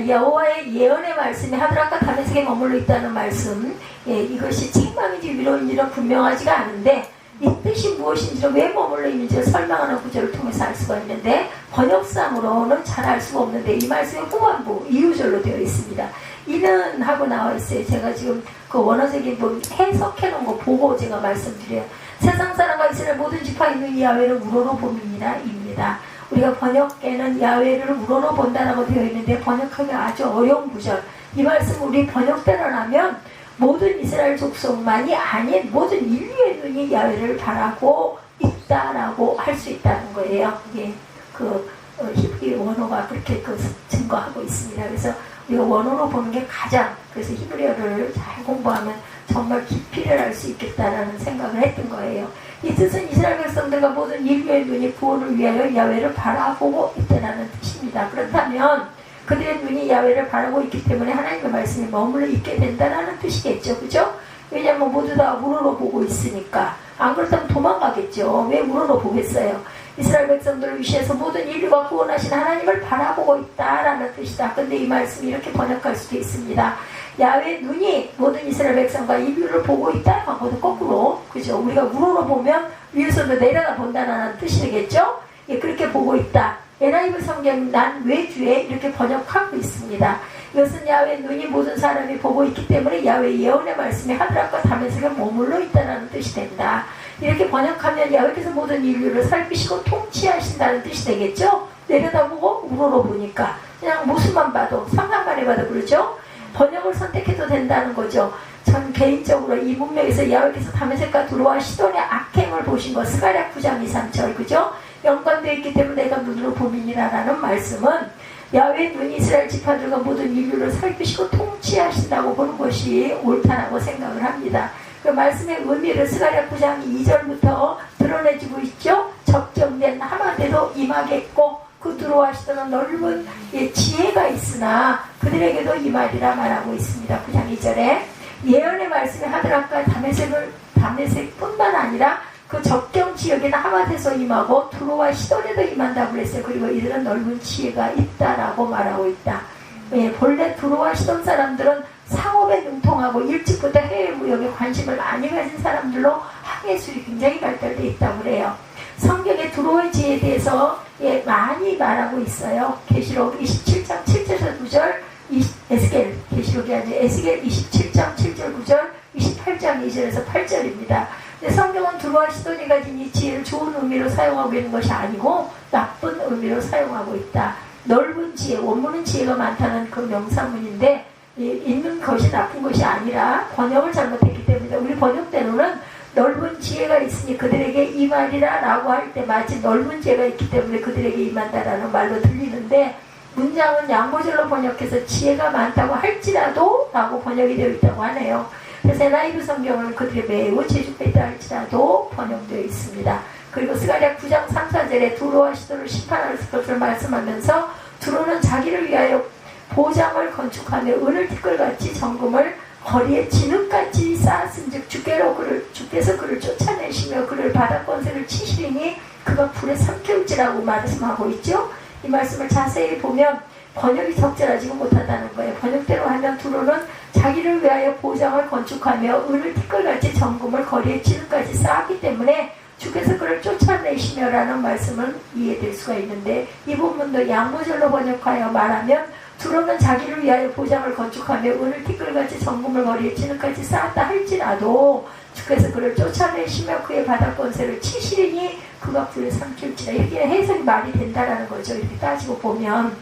여호와의 예언의 말씀이 하드락과 다메섹에 머물러 있다는 말씀, 이것이 책망인지 위로인지는 분명하지가 않은데 이 뜻이 무엇인지를 왜 머물러 있는지를 설명하는 구절을 통해서 알 수가 있는데, 번역상으로는 잘 알 수가 없는데 이 말씀이 후반부 이유절로 되어 있습니다. 이는 하고 나와 있어요. 제가 지금 그 원어적인 해석해 놓은 거 보고 제가 말씀드려요. 세상 사람과 이스라엘 모든 지파의 눈이 야훼를 우러러 봄이니라 입니다. 우리가 번역에는 야훼를 우러러 본다라고 되어 있는데 번역하기 아주 어려운 구절. 이 말씀 우리 번역대로라면 모든 이스라엘 족속만이 아닌 모든 인류의 눈이 야훼를 바라고 있다라고 할 수 있다는 거예요. 이게 히브리 원어가 그렇게 증거하고 있습니다. 그래서 우리가 원어로 보는 게 가장, 그래서 히브리어를 잘 공부하면 정말 깊이를 알 수 있겠다라는 생각을 했던 거예요. 이 뜻은 이스라엘 백성들과 모든 인류의 눈이 구원을 위하여 야훼를 바라보고 있다는 뜻입니다. 그렇다면 그들의 눈이 야훼를 바라고 있기 때문에 하나님의 말씀이 머물러 있게 된다는 뜻이겠죠. 그죠? 왜냐하면 모두 다 우러러 보고 있으니까. 안 그렇다면 도망가겠죠. 왜 우러러 보겠어요? 이스라엘 백성들을 위시해서 모든 인류가 구원하신 하나님을 바라보고 있다라는 뜻이다. 근데 이 말씀이 이렇게 번역할 수도 있습니다. 야훼의 눈이 모든 이스라엘 백성과 인류를 보고 있다는 것보다 거꾸로, 그죠? 우리가 우러러 보면 위에서도 내려다 본다는 뜻이 되겠죠? 그렇게 보고 있다. NIV 성경 난 외주에 이렇게 번역하고 있습니다. 이것은 야훼의 눈이 모든 사람이 보고 있기 때문에 야훼 예언의 말씀이 하드락과 다메섹에 머물러 있다는 뜻이 된다. 이렇게 번역하면 야훼께서 모든 인류를 살피시고 통치하신다는 뜻이 되겠죠? 내려다보고 우러러 보니까 그냥 모습만 봐도, 상상만 해봐도 그렇죠? 번역을 선택해도 된다는 거죠. 전 개인적으로 이 문맥에서 야훼께서 다메섹과 두루와 시돈의 악행을 보신 것, 스가랴 9장 2, 3절, 그죠? 연관되어 있기 때문에 내가 눈으로 보민이라는 말씀은 야훼의 눈이 이스라엘 지파들과 모든 인류를 살피시고 통치하신다고 보는 것이 옳다라고 생각을 합니다. 그 말씀의 의미를 스가랴 9장 2절부터 드러내주고 있죠. 적정된 하마대도 임하겠고 그 두루와 시돈은 넓은 지혜가 있으나 그들에게도 임하리라 말하고 있습니다. 9장 2절에 예언의 말씀이 하드락과 다메섹뿐만 아니라 그 적경 지역에는 하맛에서 임하고 두루와 시돈에도 임한다고 그랬어요. 그리고 이들은 넓은 지혜가 있다라고 말하고 있다. 본래 두루와 시돈 사람들은 상업에 능통하고 일찍부터 해외 무역에 관심을 많이 가진 사람들로 학예술이 굉장히 발달되어 있다고 그래요. 성경의 두루의 지혜에 대해서 많이 말하고 있어요. 계시록 27장 7절에서 9절, 에스겔, 계시록이 아니라 에스겔 27장 7절 9절, 28장 2절에서 8절입니다. 성경은 두루와 시돈이 가진 이 지혜를 좋은 의미로 사용하고 있는 것이 아니고 나쁜 의미로 사용하고 있다. 넓은 지혜, 원문은 지혜가 많다는 그 명사문인데 있는 것이 나쁜 것이 아니라 번역을 잘못했기 때문에 우리 번역대로는 넓은 지혜가 있으니 그들에게 임하리라 라고 할 때 마치 넓은 지혜가 있기 때문에 그들에게 임한다라는 말로 들리는데, 문장은 양보절로 번역해서 지혜가 많다고 할지라도 라고 번역이 되어 있다고 하네요. 그래서 NIV 성경은 그들이 매우 재주가 있다 할지라도 번역되어 있습니다. 그리고 스가랴 9장 3, 4절에 두로와 시도를 심판할 것을 말씀하면서, 두로는 자기를 위하여 보장을 건축하며 은을 티끌같이 정금을 거리에 진흙같이 쌓았은즉 주께서 그를 쫓아내시며 그를 바다 권세를 치시리니 그가 불에 삼킬지라고 말씀하고 있죠. 이 말씀을 자세히 보면 번역이 적절하지 못하다는 거예요. 번역대로 하면 두로는 자기를 위하여 보장을 건축하며 은을 티끌같이 정금을 거리에 진흙같이 쌓았기 때문에 주께서 그를 쫓아내시며 라는 말씀은 이해될 수가 있는데, 이 부분도 양모절로 번역하여 말하면 두로는 자기를 위하여 보장을 건축하며 은을 티끌같이 정금을 거리에 진흙같이 쌓았다 할지라도 주께서 그를 쫓아내시며 그의 바다 권세를 치시리니 그가 불에 삼킬지라. 이렇게 해석이 말이 된다라는 거죠. 이렇게 따지고 보면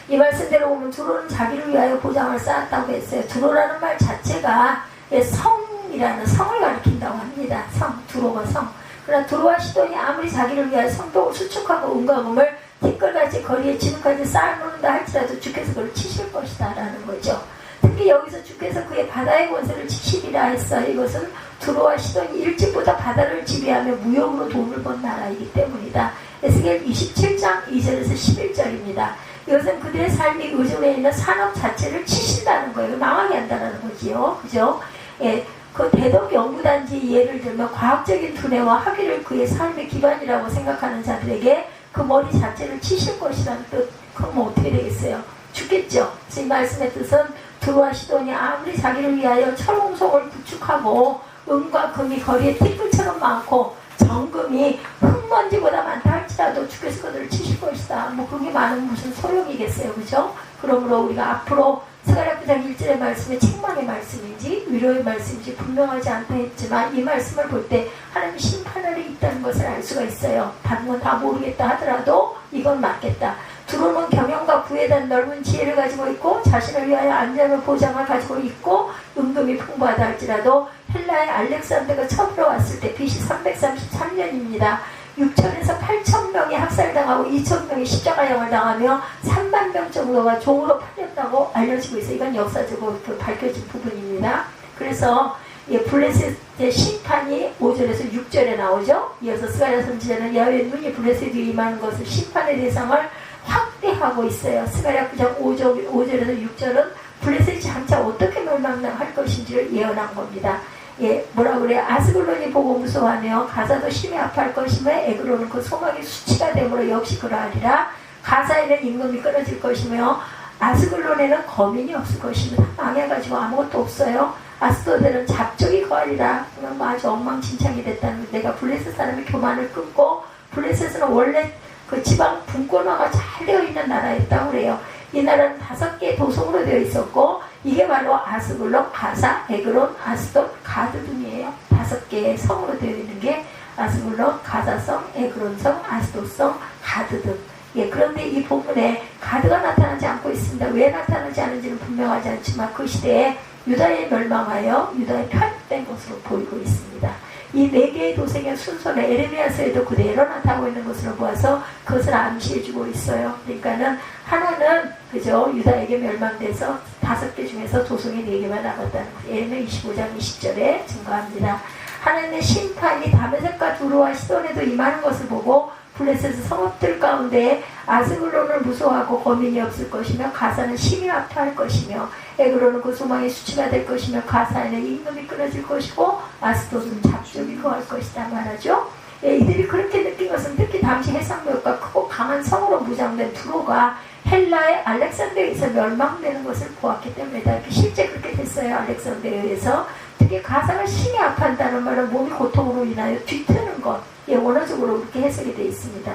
이 말씀대로 보면 두로는 자기를 위하여 보장을 쌓았다고 했어요. 두로라는 말 자체가 성이라는 성을 가리킨다고 합니다. 두로가 성. 그러나 두로와 시돈이 아무리 자기를 위하여 성벽을 수축하고 은과 금을 티끌같이 거리에 진흙까지 쌓아놓는다 할지라도 주께서 그를 치실 것이다 라는 거죠. 특히 여기서 주께서 그의 바다의 권세를 치시리라 했어요. 이것은 두로와 시돈이 일찍보다 바다를 지배하며 무역으로 돈을 번 나라이기 때문이다. 에스겔 27장 2절에서 11절입니다. 이것은 그들의 삶이 의존해 있는 산업 자체를 치신다는 거예요. 망하게 한다는 거지요. 그죠? 예, 그 대덕 연구단지 예를 들면 과학적인 두뇌와 학위를 그의 삶의 기반이라고 생각하는 자들에게 그 머리 자체를 치실 것이라는 뜻. 그럼 어떻게 되겠어요? 죽겠죠. 이 말씀의 뜻은 두로와 시돈이 아무리 자기를 위하여 철옹성을 구축하고 은과 금이 거리에 티끌처럼 많고 정금이 흙먼지보다 많다 할지라도 주께서 그들을 치실 것이다. 뭐 그게 많은 무슨 소용이겠어요. 그죠? 그러므로 우리가 앞으로 스가랴 9장 1절의 말씀이 책망의 말씀인지 위로의 말씀인지 분명하지 않다 했지만, 이 말씀을 볼 때 하나님 심판날이 있다는 것을 알 수가 있어요. 다른 건 다 모르겠다 하더라도 이건 맞겠다. 두로는 경영과 구에 대한 넓은 지혜를 가지고 있고 자신을 위하여 안전을 보장을 가지고 있고 은금이 풍부하다 할지라도 헬라의 알렉산더가 쳐들어왔을 때 BC 333년입니다. 6천에서 8천 명이 학살당하고 2천 명이 십자가형을 당하며 3만 명 정도가 종으로 팔렸다고 알려지고 있어요. 이건 역사적으로 밝혀진 부분입니다. 그래서 블레셋의 심판이 5절에서 6절에 나오죠. 이어서 스가랴 선지자는 야훼의 눈이 블레셋에 임하는 것을 심판의 대상을 확대하고 있어요. 스가랴 9장 5절에서 6절은 블레셋이 장차 어떻게 멸망할 것인지를 예언한 겁니다. 예, 뭐라 그래요? 아스글론이 보고 무서워하며 가사도 심히 아파할 것이며 에그론은 그 소망이 수치가 되므로 역시 그러하리라. 가사에는 임금이 끊어질 것이며 아스글론에는 거민이 없을 것이며 망해가지고 아무것도 없어요. 아스도델은 잡종이 거하리라. 뭐 아주 엉망진창이 됐다는 거. 내가 블레셋 사람의 교만을 끊고, 블레셋은 원래 그 지방 분권화가 잘 되어 있는 나라였다고 그래요. 이 나라는 5개의 도성으로 되어 있었고, 이게 바로 아스글론, 가사, 에그론, 아스돗, 가드 등이에요. 5개의 성으로 되어 있는 게 아스글론, 가사성, 에그론성, 아스돗성, 가드 등. 예, 그런데 이 부분에 가드가 나타나지 않고 있습니다. 왜 나타나지 않은지는 분명하지 않지만 그 시대에 유다에 멸망하여 유다에 편입된 것으로 보이고 있습니다. 이 4개의 도생의 순서는 에레미야서에도 그대로 나타나고 있는 것으로 보아서 그것을 암시해주고 있어요. 그러니까는 하나는 그죠, 유다에게 멸망돼서 5개 중에서 도성이 4개만 남았다는 거예요. 에레미야 25장 20절에 증거합니다. 하나님의 심판이 다메섹과 두로와 시돈에도 임하는 것을 보고 블레셋의 성읍들 가운데 아스글론을 무서워하고 거민이 없을 것이며 가사는 심히 아파할 것이며 에그론은 그 소망의 수치가 될 것이며 가사에는 임금이 끊어질 것이고 아스돗은 잡종이 거할 것이다 말하죠. 예, 이들이 그렇게 느낀 것은 특히 당시 해상무역과 크고 강한 성으로 무장된 두로가 헬라의 알렉산더에서 멸망되는 것을 보았기 때문이다. 실제 그렇게 됐어요. 알렉산더에 의해서. 특히 가사가 심히 아파한다는 말은 몸이 고통으로 인하여 뒤트는 것. 예, 원어적으로 그렇게 해석이 되어 있습니다.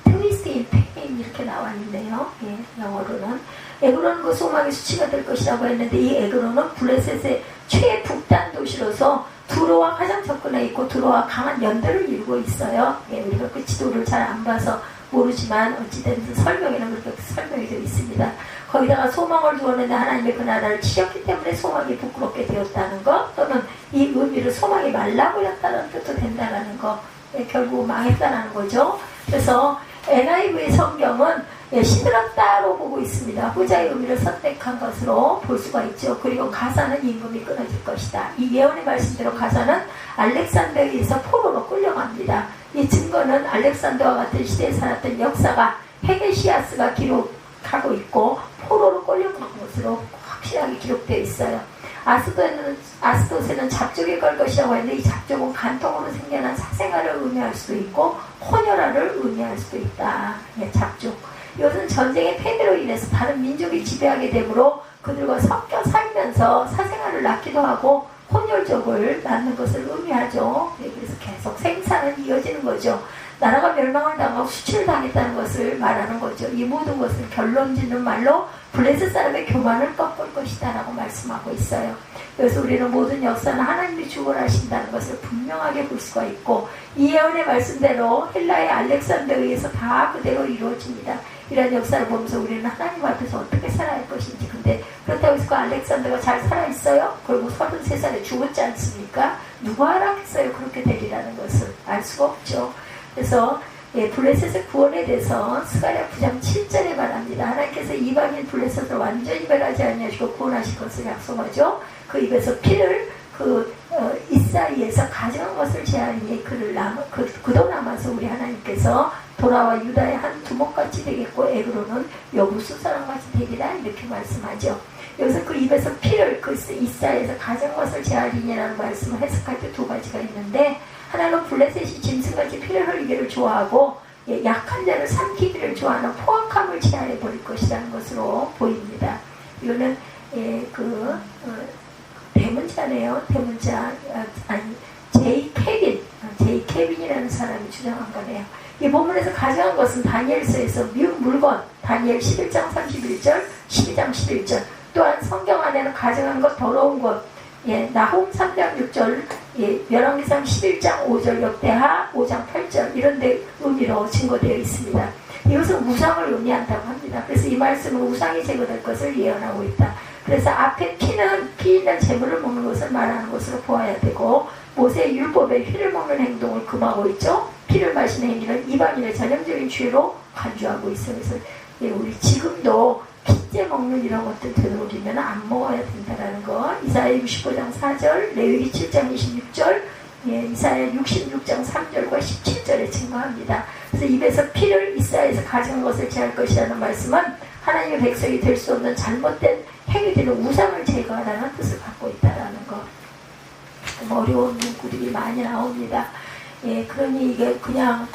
트위스트 인 페인 이렇게 나와 있네요. 예, 영어로는. 에그론은 그 소망의 수치가 될 것이라고 했는데, 이 에그론은 블레셋의 최북단 도시로서 두로와 가장 접근해 있고 두로와 강한 연대를 이루고 있어요. 예, 우리가 그 지도를 잘 안 봐서 모르지만 어찌됐든 설명에는 그렇게 설명이 되어 있습니다. 거기다가 소망을 두었는데 하나님의 그 나라를 치셨기 때문에 소망이 부끄럽게 되었다는 것, 또는 이 의미로 소망이 말라버렸다는 뜻도 된다는 거. 결국 망했다는 거죠. 그래서 NIV 성경은 시들었다로 보고 있습니다. 후자의 의미를 선택한 것으로 볼 수가 있죠. 그리고 가사는 임금이 끊어질 것이다. 이 예언의 말씀대로 가사는 알렉산더에 의해서 포로로 끌려갑니다. 이 증거는 알렉산더와 같은 시대에 살았던 역사가 헤게시아스가 기록하고 있고 포로로 끌려간 것으로 확실하게 기록되어 있어요. 아스도세는 잡족이 걸 것이라고 했는데 이 잡족은 간통으로 생겨난 사생아를 의미할 수도 있고 혼혈아를 의미할 수도 있다. 잡족. 이것은 전쟁의 패배로 인해서 다른 민족이 지배하게 되므로 그들과 섞여 살면서 사생아를 낳기도 하고 혼혈족을 낳는 것을 의미하죠. 그래서 계속 생산은 이어지는 거죠. 나라가 멸망을 당하고 수치를 당했다는 것을 말하는 거죠. 이 모든 것은 결론 짓는 말로 블레셋 사람의 교만을 꺾을 것이다 라고 말씀하고 있어요. 그래서 우리는 모든 역사는 하나님이 주관하신다는 것을 분명하게 볼 수가 있고 이 예언의 말씀대로 헬라의 알렉산더에 의해서 다 그대로 이루어집니다. 이런 역사를 보면서 우리는 하나님 앞에서 어떻게 살아야 할 것인지. 근데 그렇다고 해서 그 알렉산더가 잘 살아있어요? 결국 33살에 죽었지 않습니까? 누가 알았겠어요? 그렇게 되리라는 것을 알 수가 없죠. 그래서 블레셋의 구원에 대해서 스가랴 9장 7절에 말합니다. 하나님께서 이방인 블레셋을 완전히 멸하지 아니하시고 구원하실 것을 약속하죠. 그 입에서 피를 이사이에서 가져간 것을 제하니 그도 남아서 우리 하나님께서 돌아와 유다의 한 두목같이 되겠고 에그로는 여부수 사람같이 되리라 이렇게 말씀하죠. 여기서 그 입에서 피를 이사이에서 가져간 것을 제하리니라는 말씀을 해석할 때 두 가지가 있는데 하나는 블레셋이 짐승같이 피를 흘리기를 좋아하고 약한 자를 삼키기를 좋아하는 포악함을 제하해버릴 것이라는 것으로 보입니다. 이거는 대문자네요. 대문자 제이 케빈이라는 사람이 주장한 거네요. 이 본문에서 가져간 것은 다니엘서에서 미운 물건 다니엘 11장 31절 12장 11절 또한 성경 안에는 가져간 것 더러운 것 나홈 3장 6절 열왕기상 11장 5절 역대하 5장 8절 이런 데 의미로 증거되어 있습니다. 이것은 우상을 의미한다고 합니다. 그래서 이 말씀은 우상이 제거될 것을 예언하고 있다. 그래서 앞에 피 있는 재물을 먹는 것을 말하는 것으로 보아야 되고 모세의 율법에 피를 먹는 행동을 금하고 있죠. 피를 마시는 행위는 이방인의 전형적인 죄로 간주하고 있어요. 그래서 우리 지금도 피째 먹는 이런 것들 되도록이면 안 먹어야 된다는 거. 이사야 65장 4절, 레위기 7장 26절, 이사야 66장 3절과 17절에 증거합니다. 그래서 입에서 피를 이사야에서 가진 것을 제할 것이라는 말씀은 하나님의 백성이 될 수 없는 잘못된 행위들은 우상을 제거하라는 뜻을 갖고 있다는 거. 어려운 문구들이 많이 나옵니다. 그러니 이게 그냥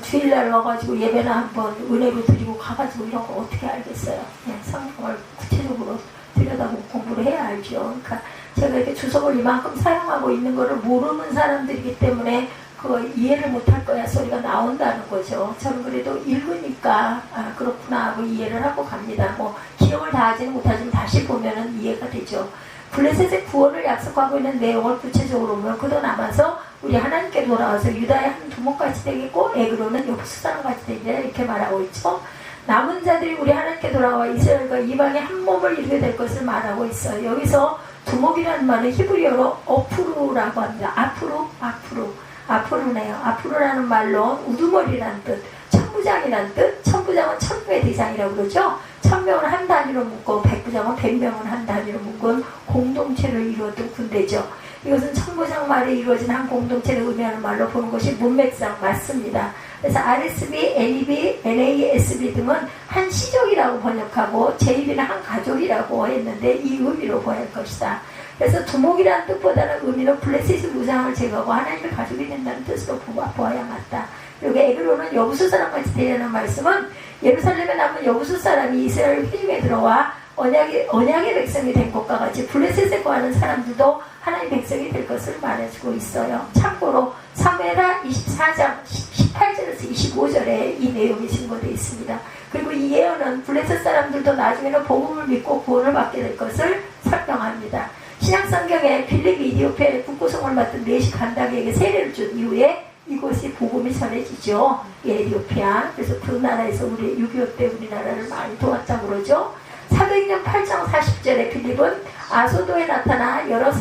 주일날 와가지고 예배나 한번 은혜로 드리고 가가지고 이런 거 어떻게 알겠어요? 성경을 구체적으로 들여다보고 공부를 해야 알죠. 그러니까 제가 이렇게 주석을 이만큼 사용하고 있는 거를 모르는 사람들이기 때문에 그거 이해를 못할 거야 소리가 나온다는 거죠. 저는 그래도 읽으니까 그렇구나 하고 이해를 하고 갑니다. 기억을 다 하지는 못하지만 다시 보면은 이해가 되죠. 블레셋의 구원을 약속하고 있는 내용을 구체적으로 보면 그도 남아서 우리 하나님께 돌아와서 유다의 한 두목같이 되겠고 에그로는 여부수 사람같이 되리라 이렇게 말하고 있죠. 남은 자들이 우리 하나님께 돌아와 이스라엘과 이방의 한 몸을 이루게 될 것을 말하고 있어요. 여기서 두목이라는 말은 히브리어로 어프루라고 합니다. 아프루네요. 아프루라는 말로 우두머리라는 뜻, 천부장이라는 뜻. 천부장은 천부의 대장이라고 그러죠. 1000명은 한 단위로 묶고 100부장은 100명은 한 단위로 묶은 공동체를 이루었던 군대죠. 이것은 천부장 말에 이루어진 한 공동체를 의미하는 말로 보는 것이 문맥상 맞습니다. 그래서 RSB, NEB, NASB 등은 한 시족이라고 번역하고 JB는 한 가족이라고 했는데 이 의미로 보아야 할 것이다. 그래서 두목이라는 뜻보다는 의미는 블레셋의 우상을 제거하고 하나님의 가족이 된다는 뜻으로 보아야 맞다. 그리고 에그로는 여부수 사람같이 되려는 말씀은 예루살렘에 남은 여부수 사람이 이스라엘 회중에 들어와 언약의 백성이 된 것과 같이 블레셋에 거하는 사람들도 하나님의 백성이 될 것을 말해주고 있어요. 참고로 사무엘하 24장 18절에서 25절에 이 내용이 증거되어 있습니다. 그리고 이 예언은 블레셋 사람들도 나중에는 복음을 믿고 구원을 받게 될 것을 설명합니다. 신약성경에 빌립이 이디오피아의 국구성을 맡은 네시 간다기에게 세례를 준 이후에 이곳이 복음이 전해지죠. 에티오피아. 그래서 그 나라에서 우리 6.25 때 우리나라를 많이 도왔다고 그러죠. 사도행전 8장 40절에 빌립은 아소도에 나타나 여러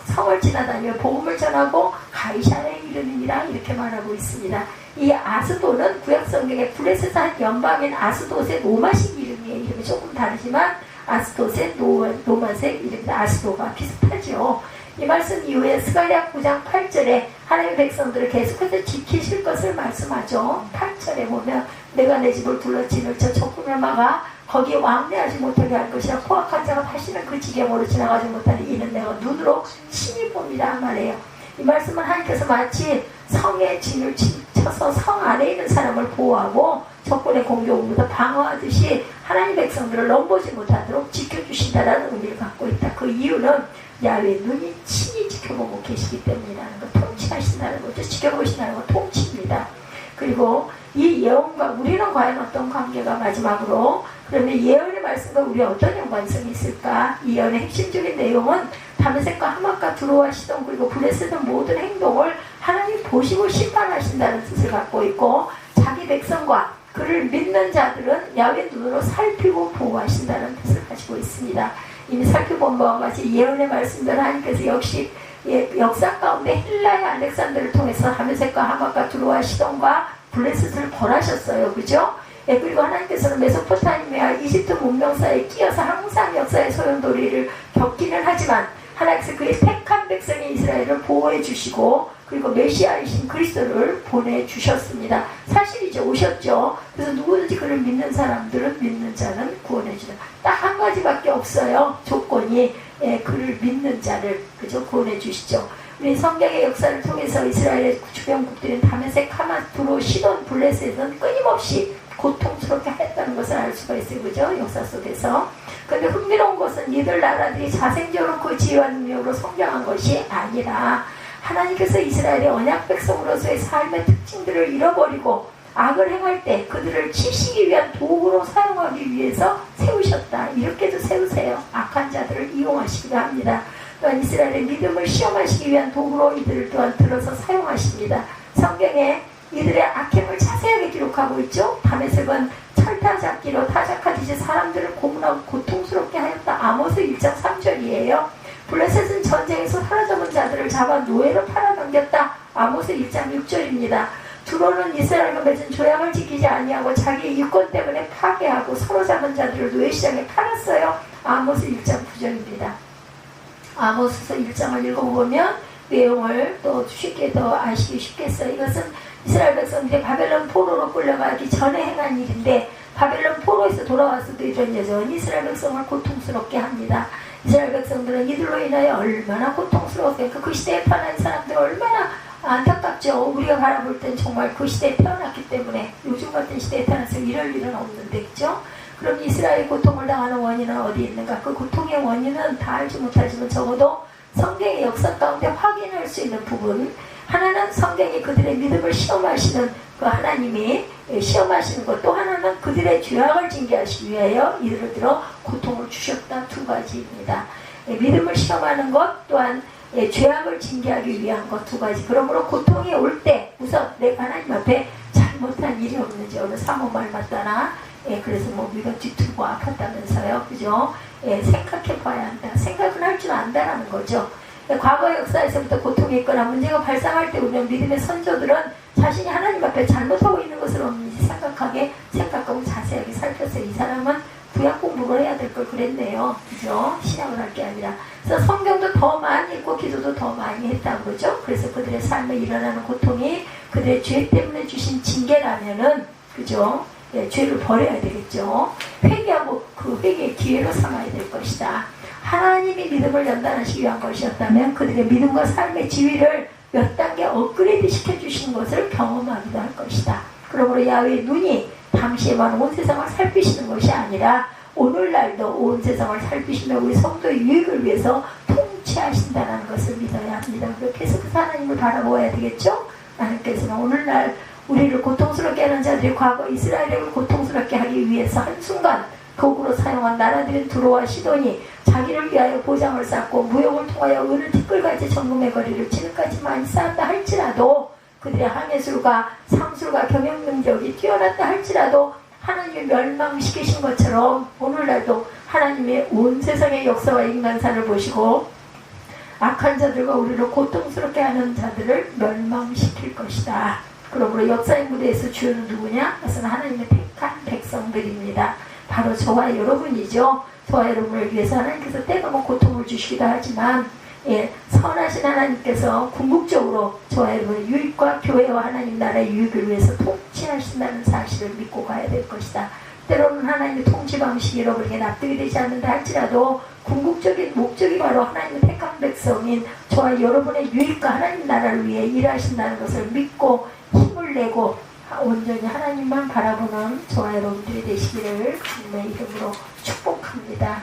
성을 지나다니며 복음을 전하고 가이샤에 이르느니라 이렇게 말하고 있습니다. 이 아스도는 구약성경의 블레셋 한 연방인 아스돗의 노마식 이름이에요. 이름이 조금 다르지만 아스돗의 노마색 이름입니다. 아스도가 비슷하죠. 이 말씀 이후에 스가랴 9장 8절에 하나님의 백성들을 계속해서 지키실 것을 말씀하죠. 8절에 보면 내가 내 집을 둘러치는 저 적군을 막아 거기에 왕래하지 못하게 할 것이라. 포악한 자가 다시는 그 지경으로 지나가지 못하니 이는 내가 눈으로 친히 봅니다 말이에요. 이 말씀은 하나님께서 마치 성에 진을 쳐서 성 안에 있는 사람을 보호하고 적군의 공격으로부터 방어하듯이 하나님 백성들을 넘보지 못하도록 지켜주신다라는 의미를 갖고 있다. 그 이유는 야훼 눈이 친히 지켜보고 계시기 때문이라는 것, 통치하신다는 거죠. 지켜보신다는 것, 통치입니다. 그리고 이 예언과 우리는 과연 어떤 관계가 마지막으로, 그러면 예언의 말씀과 우리 어떤 연관성이 있을까? 이 예언의 핵심적인 내용은 다메섹과 하맛과 두로와 시돈 그리고 블레셋의 모든 행동을 하나님 보시고 심판하신다는 뜻을 갖고 있고, 자기 백성과 그를 믿는 자들은 야훼 눈으로 살피고 보호하신다는 뜻을 가지고 있습니다. 이미 살펴본 바와 같이 예언의 말씀대로 하나님께서 역시 역사 가운데 헬라의 알렉산더를 통해서 다메섹과 하맛과 두로와 시돈과 블레셋을 벌하셨어요. 그죠? 그리고 하나님께서는 메소포타미아 이집트 문명 사이에 끼어서 항상 역사의 소용돌이를 겪기는 하지만 하나님께서 그의 택한 백성인 이스라엘을 보호해 주시고 그리고 메시아이신 그리스도를 보내주셨습니다. 사실이죠. 오셨죠. 그래서 누구든지 그를 믿는 사람들은 믿는 자는 구원해 주다. 딱 한 가지밖에 없어요. 조건이 그를 믿는 자를 그죠 구원해 주시죠. 우리 성경의 역사를 통해서 이스라엘의 주변국들인 다메섹, 하맛, 두로, 시돈, 블레셋은 끊임없이 고통스럽게 했다는 것을 알 수가 있어요. 그죠? 역사 속에서. 그런데 흥미로운 것은 이들 나라들이 자생적으로 그 지혜와 능력으로 성장한 것이 아니라 하나님께서 이스라엘의 언약 백성으로서의 삶의 특징들을 잃어버리고 악을 행할 때 그들을 치시기 위한 도구로 사용하기 위해서 세우셨다. 이렇게도 세우세요. 악한 자들을 이용하시기도 합니다. 또한 이스라엘의 믿음을 시험하시기 위한 도구로 이들을 또한 들어서 사용하십니다. 성경에 이들의 악행을 자세하게 기록하고 있죠. 다메섹은 철타잡기로 타작하듯이 사람들을 고문하고 고통스럽게 하였다. 아모스 1장 3절이에요. 블레셋은 전쟁에서 사로잡은 자들을 잡아 노예로 팔아넘겼다. 아모스 1장 6절입니다. 두로는 이스라엘과 맺은 조약을 지키지 아니하고 자기의 이권 때문에 파괴하고 사로잡은 자들을 노예시장에 팔았어요. 아모스 1장 9절입니다. 아모스서 1장을 읽어보면 내용을 또 쉽게 더 아시기 쉽겠어요. 이것은 이스라엘 백성들이 바벨론 포로로 끌려가기 전에 행한 일인데 바벨론 포로에서 돌아왔어도 이런 여전히 이스라엘 백성을 고통스럽게 합니다. 이스라엘 백성들은 이들로 인하여 얼마나 고통스러웠을까. 그 시대에 태어난 사람들 얼마나 안타깝죠. 우리가 바라볼 땐 정말 그 시대에 태어났기 때문에 요즘 같은 시대에 태어나서 이럴 일은 없는데 그죠? 그럼 이스라엘이 고통을 당하는 원인은 어디 있는가? 그 고통의 원인은 다 알지 못하지만 적어도 성경의 역사 가운데 확인할 수 있는 부분, 하나는 성경이 그들의 믿음을 시험하시는 그 하나님이 시험하시는 것, 또 하나는 그들의 죄악을 징계하시기 위하여 이들을 들어 고통을 주셨다. 두 가지입니다. 믿음을 시험하는 것 또한 죄악을 징계하기 위한 것 두 가지. 그러므로 고통이 올 때 우선 내가 하나님 앞에 잘못한 일이 없는지 어느 사모말 맞다나 그래서 우리가 뒤틀고 아팠다면서요. 그죠? 생각해 봐야 한다. 생각은 할 줄 안다라는 거죠. 과거 역사에서부터 고통이 있거나 문제가 발생할 때 우리는 믿음의 선조들은 자신이 하나님 앞에 잘못하고 있는 것을 없는지 생각하고 자세하게 살폈어요. 이 사람은 구약 공부를 해야 될 걸 그랬네요. 그죠? 신앙을 할 게 아니라. 그래서 성경도 더 많이 읽고 기도도 더 많이 했다고 그러죠. 그래서 그들의 삶에 일어나는 고통이 그들의 죄 때문에 주신 징계라면은 그죠? 죄를 버려야 되겠죠. 회개하고 그 회개의 기회로 삼아야 될 것이다. 하나님이 믿음을 연단하시기 위한 것이었다면 그들의 믿음과 삶의 지위를 몇 단계 업그레이드 시켜주시는 것을 경험하기도 할 것이다. 그러므로 야훼의 눈이 당시에만 온 세상을 살피시는 것이 아니라 오늘날도 온 세상을 살피시며 우리 성도의 유익을 위해서 통치하신다는 것을 믿어야 합니다. 그렇게 해서 그 하나님을 바라보아야 되겠죠. 하나님께서는 오늘날 우리를 고통스럽게 하는 자들이 과거 이스라엘을 고통스럽게 하기 위해서 한순간 도구로 사용한 나라들인 두로와 시돈이 자기를 위하여 보장을 쌓고 무역을 통하여 은을 티끌같이 정금의 거리를 지금까지 많이 쌓았다 할지라도 그들의 항해술과 상술과 경영 능력이 뛰어났다 할지라도 하나님이 멸망시키신 것처럼 오늘날도 하나님의 온 세상의 역사와 인간사를 보시고 악한 자들과 우리를 고통스럽게 하는 자들을 멸망시킬 것이다. 그러므로 역사의 무대에서 주인은 누구냐? 그것은 하나님의 택한 백성들입니다. 바로 저와 여러분이죠. 저와 여러분을 위해서 하나님께서 때가면 고통을 주시기도 하지만 선하신 하나님께서 궁극적으로 저와 여러분의 유익과 교회와 하나님 나라의 유익을 위해서 통치하신다는 사실을 믿고 가야 될 것이다. 때로는 하나님의 통치 방식이 여러분에게 납득이 되지 않는다 할지라도 궁극적인 목적이 바로 하나님의 택한 백성인 저와 여러분의 유익과 하나님 나라를 위해 일하신다는 것을 믿고 힘을 내고 온전히 하나님만 바라보는 저와 여러분들이 되시기를 주님의 이름으로 축복합니다.